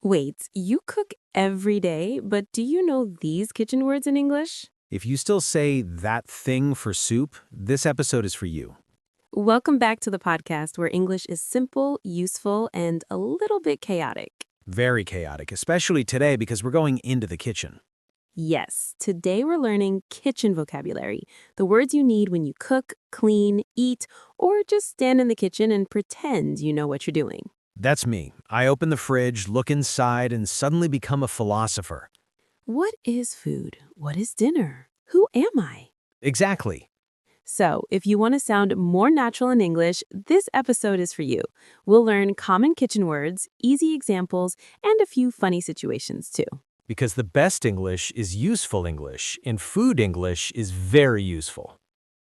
Wait, you cook every day, but do you know these kitchen words in English? If you still say that thing for soup, this episode is for you. Welcome back to the podcast where English is simple, useful, and a little bit chaotic. Very chaotic, especially today because we're going into the kitchen. Yes, today we're learning kitchen vocabulary, the words you need when you cook, clean, eat, or just stand in the kitchen and pretend you know what you're doing. That's me. I open the fridge, look inside, and suddenly become a philosopher. What is food? What is dinner? Who am I? Exactly. So, if you want to sound more natural in English, this episode is for you. We'll learn common kitchen words, easy examples, and a few funny situations too. Because the best English is useful English, and food English is very useful.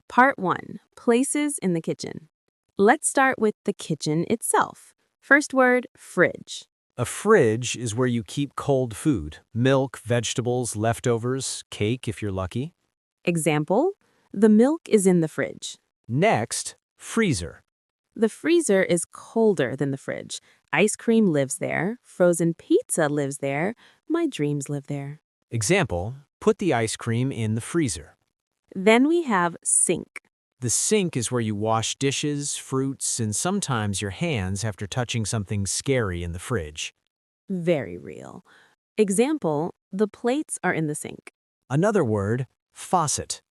Part 1. Places in the kitchen. Let's start with the kitchen itself. First word, fridge. A fridge is where you keep cold food, milk, vegetables, leftovers, cake if you're lucky. Example, the milk is in the fridge. Next, freezer. The freezer is colder than the fridge. Ice cream lives there. Frozen pizza lives there. My dreams live there. Example, put the ice cream in the freezer. Then we have sink. The sink is where you wash dishes, fruits, and sometimes your hands after touching something scary in the fridge. Very real. Example, the plates are in the sink. Another word, faucet.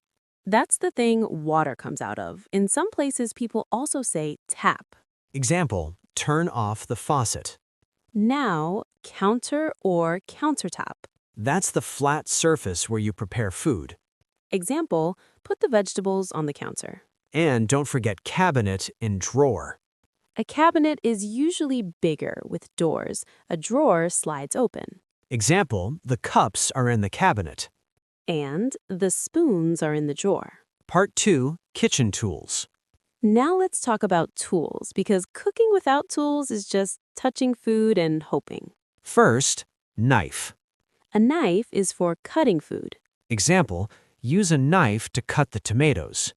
That's the thing water comes out of. In some places, people also say tap. Example, turn off the faucet. Now, counter or countertop. That's the flat surface where you prepare food. Example, put the vegetables on the counter. And don't forget cabinet and drawer. A cabinet is usually bigger with doors. A drawer slides open. Example, the cups are in the cabinet. And the spoons are in the drawer. Part 2, kitchen tools. Now let's talk about tools, because cooking without tools is just touching food and hoping. First, knife. A knife is for cutting food. Example, use a knife to cut the tomatoes.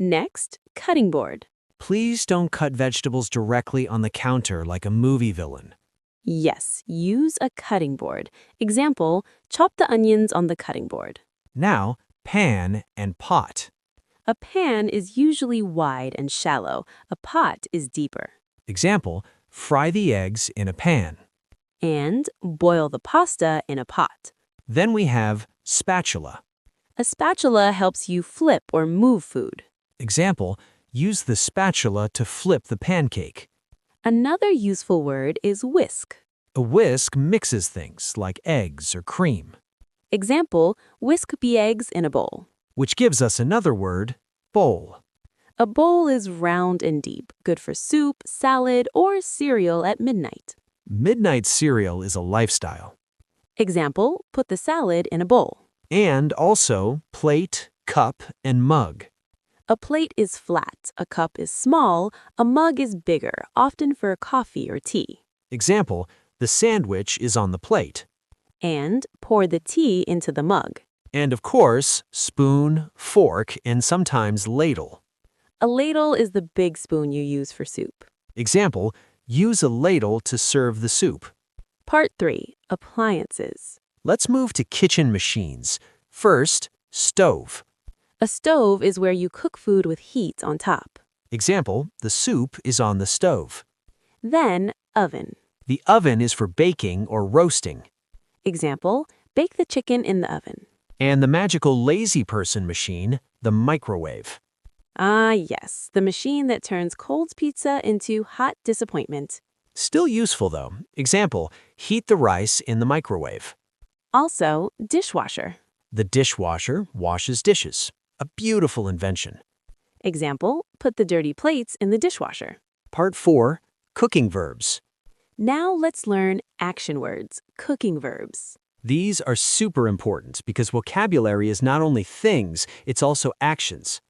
Next, cutting board. Please don't cut vegetables directly on the counter like a movie villain. Yes, use a cutting board. Example, chop the onions on the cutting board. Now, pan and pot. A pan is usually wide and shallow. A pot is deeper. Example, fry the eggs in a pan. And boil the pasta in a pot. Then we have spatula. A spatula helps you flip or move food. Example, use the spatula to flip the pancake. Another useful word is whisk. A whisk mixes things like eggs or cream. Example, whisk the eggs in a bowl. Which gives us another word, bowl. A bowl is round and deep, good for soup, salad, or cereal at midnight. Midnight cereal is a lifestyle. Example, put the salad in a bowl. And also plate, cup, and mug. A plate is flat, a cup is small, a mug is bigger, often for coffee or tea. Example, the sandwich is on the plate. And pour the tea into the mug. And of course, spoon, fork, and sometimes ladle. A ladle is the big spoon you use for soup. Example, use a ladle to serve the soup. Part 3. Appliances. Let's move to kitchen machines. First, stove. A stove is where you cook food with heat on top. Example, the soup is on the stove. Then, oven. The oven is for baking or roasting. Example, bake the chicken in the oven. And the magical lazy person machine, the microwave. Ah, yes, the machine that turns cold pizza into hot disappointment. Still useful though. Example, heat the rice in the microwave. Also, dishwasher. The dishwasher washes dishes. A beautiful invention. Example, put the dirty plates in the dishwasher. Part 4, cooking verbs. Now let's learn action words, cooking verbs. These are super important because vocabulary is not only things, it's also actions.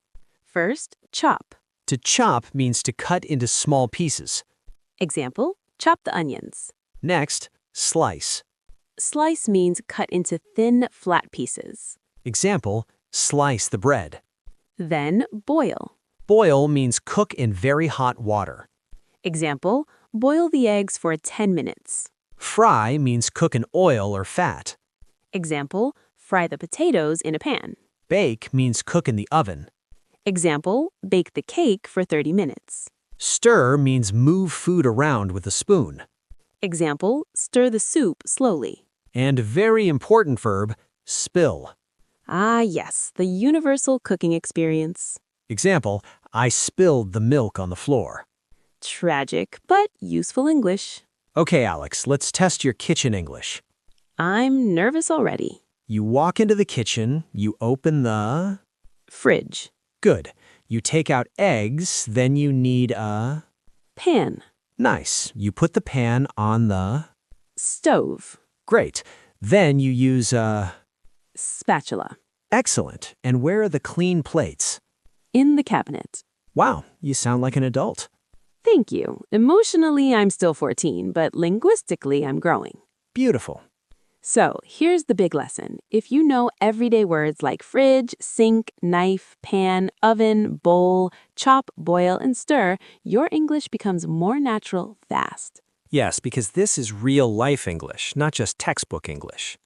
First, chop. To chop means to cut into small pieces. Example, chop the onions. Next, slice. Slice means cut into thin, flat pieces. Example, slice the bread. Then, boil. Boil means cook in very hot water. Example, boil the eggs for 10 minutes. Fry means cook in oil or fat. Example, fry the potatoes in a pan. Bake means cook in the oven. Example, bake the cake for 30 minutes. Stir means move food around with a spoon. Example, stir the soup slowly. And very important verb, spill. Ah, yes, the universal cooking experience. Example, I spilled the milk on the floor. Tragic, but useful English. Okay, Alex, let's test your kitchen English. I'm nervous already. You walk into the kitchen, you open the... Fridge. Good. You take out eggs, then you need a... Pan. Nice. You put the pan on the... Stove. Great. Then you use a... Spatula. Excellent. And where are the clean plates? In the cabinet. Wow, you sound like an adult. Thank you. Emotionally, I'm still 14, but linguistically, I'm growing. Beautiful. So, here's the big lesson. If you know everyday words like fridge, sink, knife, pan, oven, bowl, chop, boil, and stir, your English becomes more natural fast. Yes, because this is real-life English, not just textbook English.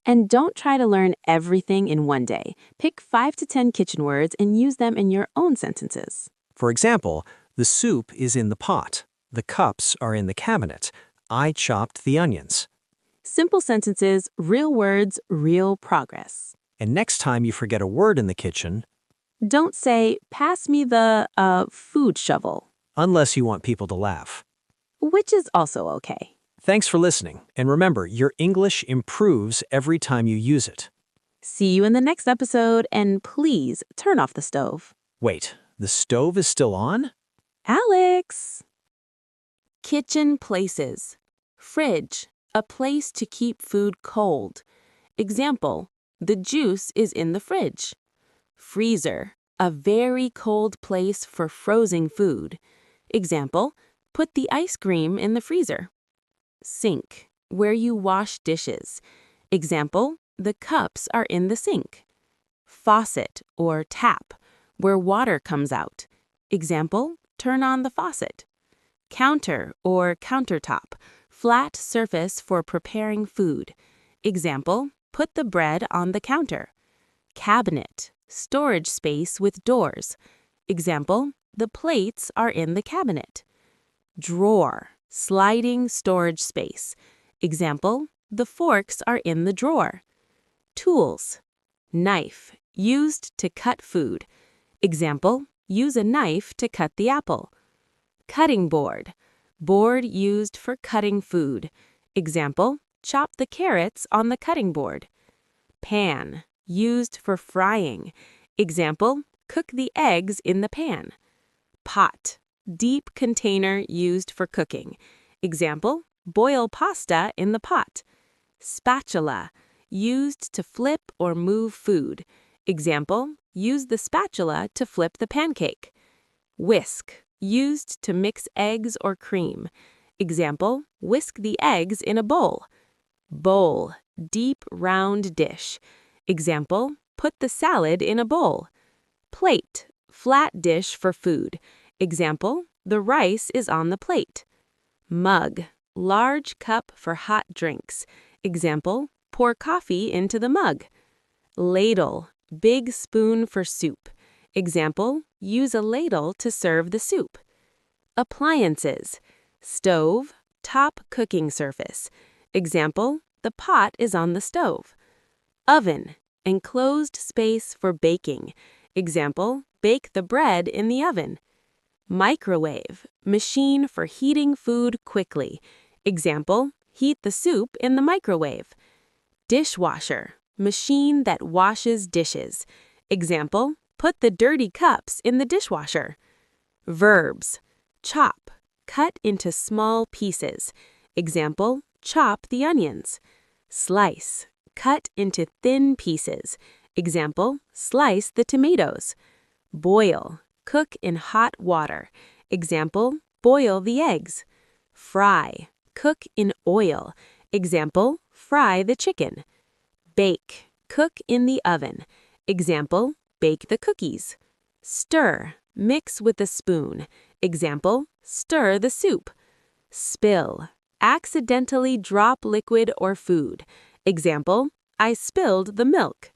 And don't try to learn everything in one day. Pick 5 to 10 kitchen words and use them in your own sentences. For example, the soup is in the pot. The cups are in the cabinet. I chopped the onions. Simple sentences, real words, real progress. And next time you forget a word in the kitchen, Don't say, pass me the food shovel, unless you want people to laugh. which is also okay. Thanks for listening. And remember, your English improves every time you use it. See you in the next episode, and please turn off the stove. Wait, the stove is still on? Alex! Kitchen places. Fridge, a place to keep food cold. Example, the juice is in the fridge. Freezer, a very cold place for frozen food. Example, put the ice cream in the freezer. Sink, where you wash dishes. Example, the cups are in the sink. Faucet or tap, where water comes out. Example, turn on the faucet. Counter or countertop, flat surface for preparing food. Example, put the bread on the counter. Cabinet, storage space with doors. Example, the plates are in the cabinet. Drawer, sliding storage space. Example, the forks are in the drawer. Tools, knife, used to cut food. Example, use a knife to cut the apple. Cutting board, board used for cutting food. Example, chop the carrots on the cutting board. Pan, used for frying. Example, cook the eggs in the pan. Pot, deep container used for cooking. Example, boil pasta in the pot. Spatula, used to flip or move food. Example, use the spatula to flip the pancake. Whisk, used to mix eggs or cream. Example, whisk the eggs in a bowl. Bowl, deep round dish. Example, put the salad in a bowl. Plate, flat dish for food. Example, the rice is on the plate. Mug, large cup for hot drinks. Example, pour coffee into the mug. Ladle, big spoon for soup. Example, use a ladle to serve the soup. Appliances, stove, top cooking surface. Example, the pot is on the stove. Oven, enclosed space for baking. Example, bake the bread in the oven. Microwave, machine for heating food quickly. Example, heat the soup in the microwave. Dishwasher, machine that washes dishes. Example, put the dirty cups in the dishwasher. Verbs, chop, cut into small pieces. Example, chop the onions. Slice, cut into thin pieces. Example, slice the tomatoes. Boil, cook in hot water. Example, boil the eggs. Fry, cook in oil. Example, fry the chicken. Bake, cook in the oven. Example, bake the cookies. Stir, mix with a spoon. Example, stir the soup. Spill, accidentally drop liquid or food. Example, I spilled the milk.